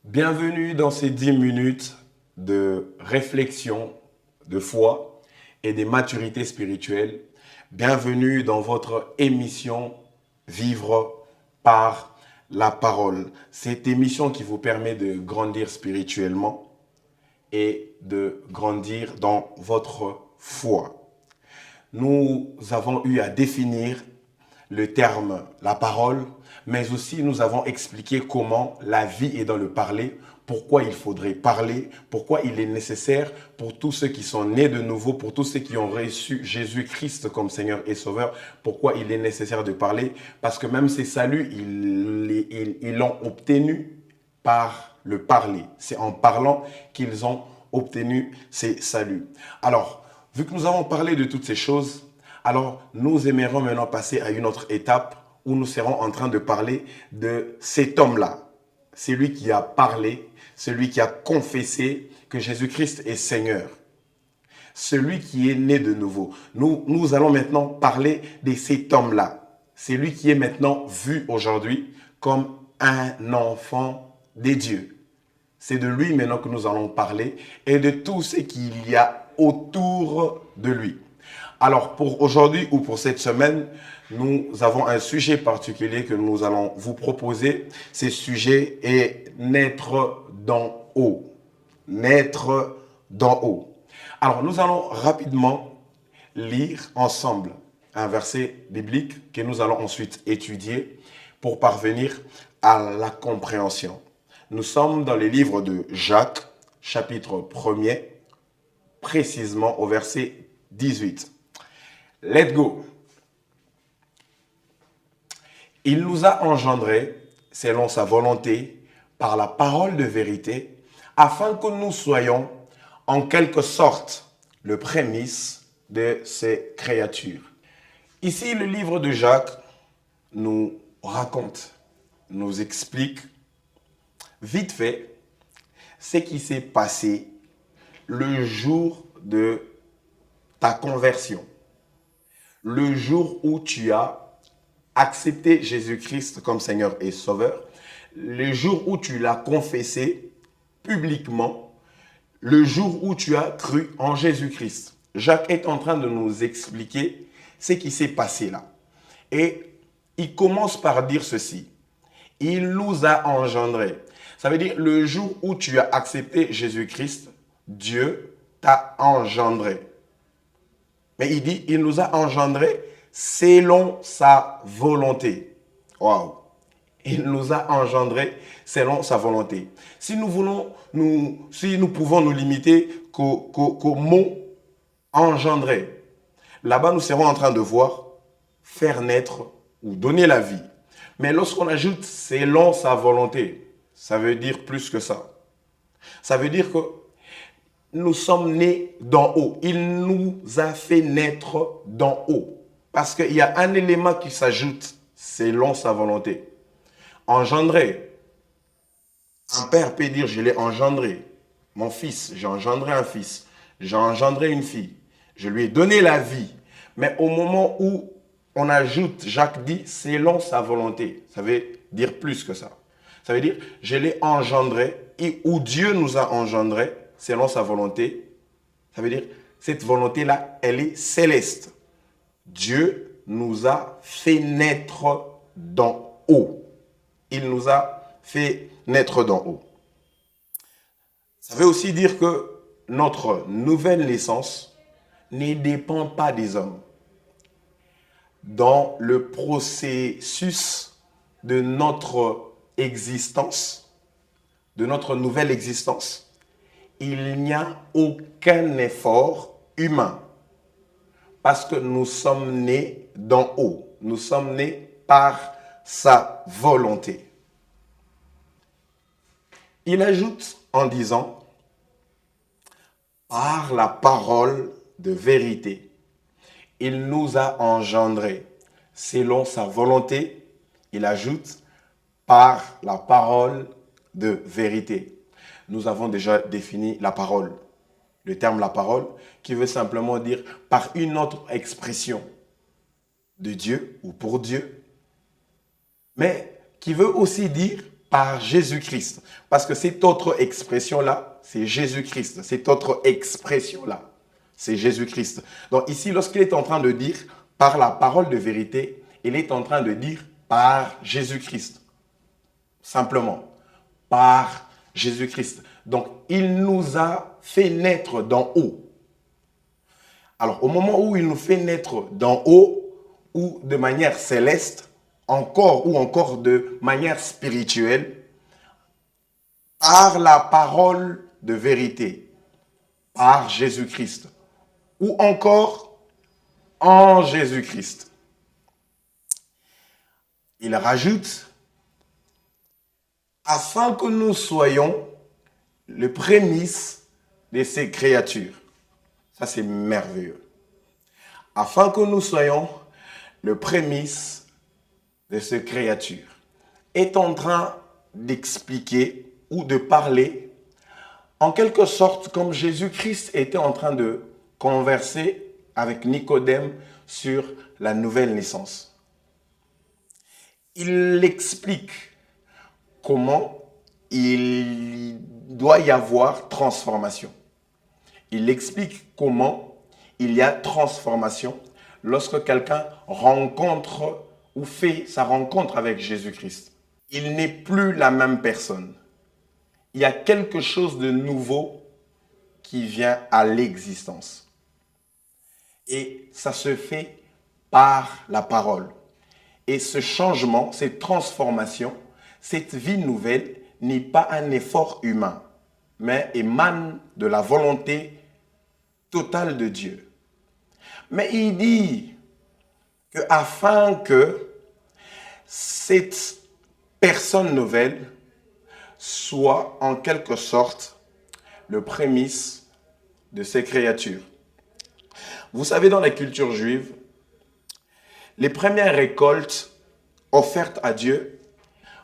Bienvenue dans ces 10 minutes de réflexion, de foi et de maturité spirituelle. Bienvenue dans votre émission Vivre par la parole. Cette émission qui vous permet de grandir spirituellement et de grandir dans votre foi. Nous avons eu à définir le terme la parole, mais aussi nous avons expliqué comment la vie est dans le parler, pourquoi il faudrait parler, pourquoi il est nécessaire pour tous ceux qui sont nés de nouveau, pour tous ceux qui ont reçu Jésus-Christ comme Seigneur et Sauveur, pourquoi il est nécessaire de parler, parce que même ces saluts, ils l'ont obtenu par le parler. C'est en parlant qu'ils ont obtenu ces saluts. Alors, vu que nous avons parlé de toutes ces choses, alors nous aimerions maintenant passer à une autre étape où nous serons en train de parler de cet homme-là. Celui qui a parlé, celui qui a confessé que Jésus-Christ est Seigneur. Celui qui est né de nouveau. Nous allons maintenant parler de cet homme-là. Celui qui est maintenant vu aujourd'hui comme un enfant des dieux. C'est de lui maintenant que nous allons parler et de tout ce qu'il y a autour de lui. Alors, pour aujourd'hui ou pour cette semaine, nous avons un sujet particulier que nous allons vous proposer. Ce sujet est naître d'en haut. Naître d'en haut. Alors, nous allons rapidement lire ensemble un verset biblique que nous allons ensuite étudier pour parvenir à la compréhension. Nous sommes dans les livres de Jacques, chapitre 1er, précisément au verset 18. Let's go. Il nous a engendrés selon sa volonté par la parole de vérité, afin que nous soyons en quelque sorte le prémisse de ces créatures. Ici, le livre de Jacques nous raconte, nous explique vite fait ce qui s'est passé le jour de ta conversion. Le jour où tu as accepté Jésus-Christ comme Seigneur et Sauveur, le jour où tu l'as confessé publiquement, le jour où tu as cru en Jésus-Christ. Jacques est en train de nous expliquer ce qui s'est passé là. Et il commence par dire ceci. Il nous a engendrés. Ça veut dire le jour où tu as accepté Jésus-Christ, Dieu t'a engendré. Mais il dit, il nous a engendrés selon sa volonté. Waouh! Il nous a engendrés selon sa volonté. Si nous pouvons nous limiter qu'au mot engendrer, là-bas nous serons en train de voir faire naître ou donner la vie. Mais lorsqu'on ajoute selon sa volonté, ça veut dire plus que ça. Ça veut dire que nous sommes nés d'en haut. Il nous a fait naître d'en haut. Parce qu'il y a un élément qui s'ajoute selon sa volonté. Engendrer. Un père peut dire, je l'ai engendré. Mon fils, j'ai engendré un fils. J'ai engendré une fille. Je lui ai donné la vie. Mais au moment où on ajoute, Jacques dit, selon sa volonté. Ça veut dire plus que ça. Ça veut dire, je l'ai engendré, et où Dieu nous a engendrés, selon sa volonté. Ça veut dire, cette volonté-là, elle est céleste. Dieu nous a fait naître d'en haut. Il nous a fait naître d'en haut. Ça veut aussi dire que notre nouvelle naissance ne dépend pas des hommes. Dans le processus de notre existence, de notre nouvelle existence, il n'y a aucun effort humain parce que nous sommes nés d'en haut. Nous sommes nés par sa volonté. Il ajoute en disant, par la parole de vérité, il nous a engendrés selon sa volonté. Il ajoute, par la parole de vérité. Nous avons déjà défini la parole. Le terme la parole qui veut simplement dire par une autre expression de Dieu ou pour Dieu, mais qui veut aussi dire par Jésus-Christ. Parce que cette autre expression-là, c'est Jésus-Christ. Cette autre expression-là, c'est Jésus-Christ. Donc ici, lorsqu'il est en train de dire par la parole de vérité, il est en train de dire par Jésus-Christ. Simplement, par Jésus-Christ. Donc, il nous a fait naître d'en haut. Alors, au moment où il nous fait naître d'en haut, ou de manière céleste, encore de manière spirituelle, par la parole de vérité, par Jésus-Christ, ou encore en Jésus-Christ. Il rajoute, afin que nous soyons le prémisse de ces créatures. Ça, c'est merveilleux. Afin que nous soyons le prémisse de ces créatures. Est en train d'expliquer ou de parler en quelque sorte comme Jésus-Christ était en train de converser avec Nicodème sur la nouvelle naissance. Il explique comment il doit y avoir transformation. Il explique comment il y a transformation lorsque quelqu'un rencontre ou fait sa rencontre avec Jésus-Christ. Il n'est plus la même personne. Il y a quelque chose de nouveau qui vient à l'existence. Et ça se fait par la parole. Et ce changement, cette transformation, cette vie nouvelle n'est pas un effort humain, mais émane de la volonté totale de Dieu. Mais il dit que afin que cette personne nouvelle soit en quelque sorte le prémisse de ces créatures. Vous savez, dans la culture juive, les premières récoltes offertes à Dieu,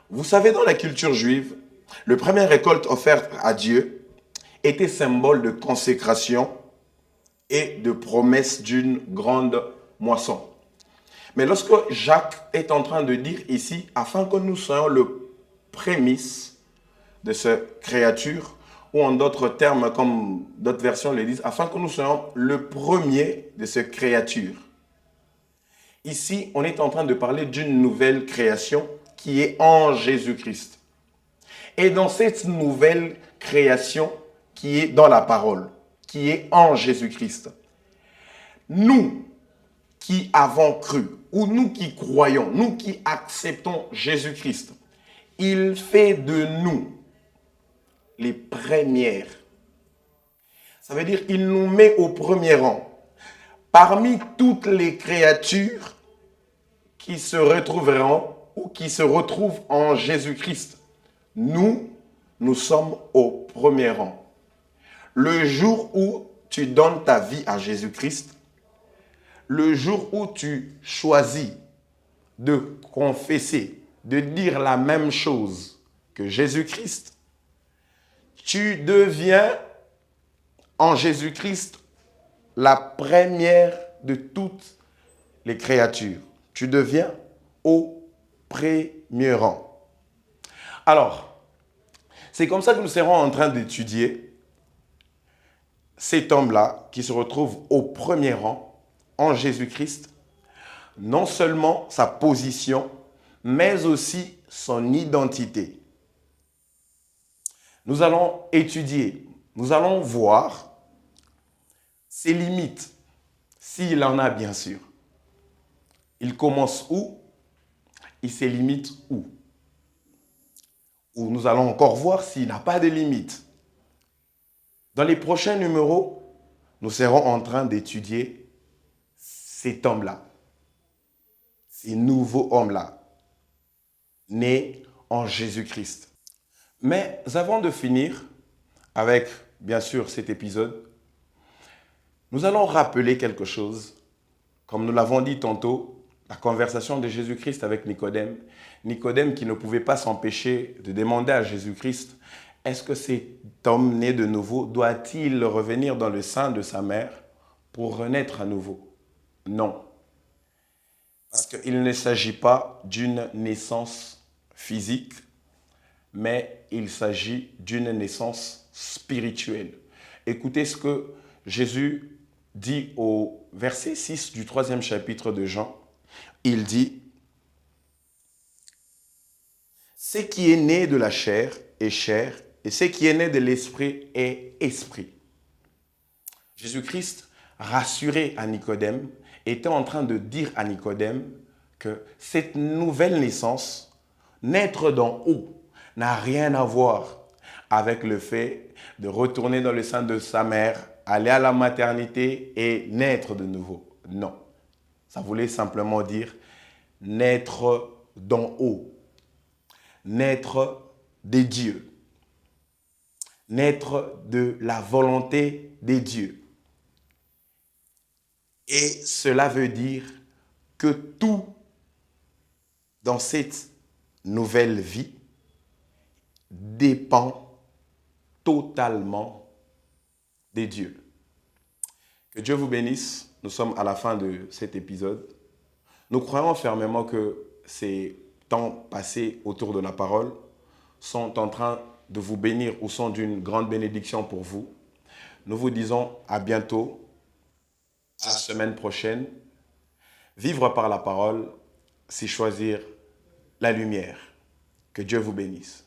vous savez, dans la culture juive, les premières récoltes offertes à Dieu étaient symbole de consécration et de promesse d'une grande moisson. Mais lorsque Jacques est en train de dire ici, afin que nous soyons le prémisse de cette créature, ou en d'autres termes, comme d'autres versions le disent, afin que nous soyons le premier de cette créature. Ici, on est en train de parler d'une nouvelle création qui est en Jésus-Christ. Et dans cette nouvelle création qui est dans la parole, qui est en Jésus-Christ, nous qui avons cru, ou nous qui croyons, nous qui acceptons Jésus-Christ, il fait de nous les premières. Ça veut dire qu'il nous met au premier rang. Parmi toutes les créatures qui se retrouveront ou qui se retrouvent en Jésus-Christ, nous sommes au premier rang. Le jour où tu donnes ta vie à Jésus-Christ, le jour où tu choisis de confesser, de dire la même chose que Jésus-Christ, tu deviens en Jésus-Christ la première de toutes les créatures. Tu deviens au premier rang. Alors, c'est comme ça que nous serons en train d'étudier cet homme-là qui se retrouve au premier rang en Jésus-Christ, non seulement sa position, mais aussi son identité. Nous allons étudier, nous allons voir ses limites, s'il en a bien sûr. Il commence où? Il se limite où? Ou nous allons encore voir s'il n'a pas de limites. Dans les prochains numéros, nous serons en train d'étudier cet homme-là, ces nouveaux hommes-là, nés en Jésus-Christ. Mais avant de finir avec, bien sûr, cet épisode, nous allons rappeler quelque chose. Comme nous l'avons dit tantôt, la conversation de Jésus-Christ avec Nicodème. Nicodème qui ne pouvait pas s'empêcher de demander à Jésus-Christ, est-ce que cet homme né de nouveau doit-il revenir dans le sein de sa mère pour renaître à nouveau? Non. Parce qu'il ne s'agit pas d'une naissance physique, mais il s'agit d'une naissance spirituelle. Écoutez ce que Jésus dit au verset 6 du 3e chapitre de Jean. Il dit, « Ce qui est né de la chair est chair, et ce qui est né de l'esprit est esprit. » Jésus-Christ, rassuré à Nicodème, était en train de dire à Nicodème que cette nouvelle naissance, naître d'en haut, n'a rien à voir avec le fait de retourner dans le sein de sa mère, aller à la maternité et naître de nouveau. Non. Ça voulait simplement dire naître d'en haut, naître des dieux, naître de la volonté des dieux. Et cela veut dire que tout dans cette nouvelle vie dépend totalement des dieux. Que Dieu vous bénisse. Nous sommes à la fin de cet épisode. Nous croyons fermement que ces temps passés autour de la parole sont en train de vous bénir ou sont d'une grande bénédiction pour vous. Nous vous disons à bientôt, à la semaine prochaine. Vivre par la parole, c'est choisir la lumière. Que Dieu vous bénisse.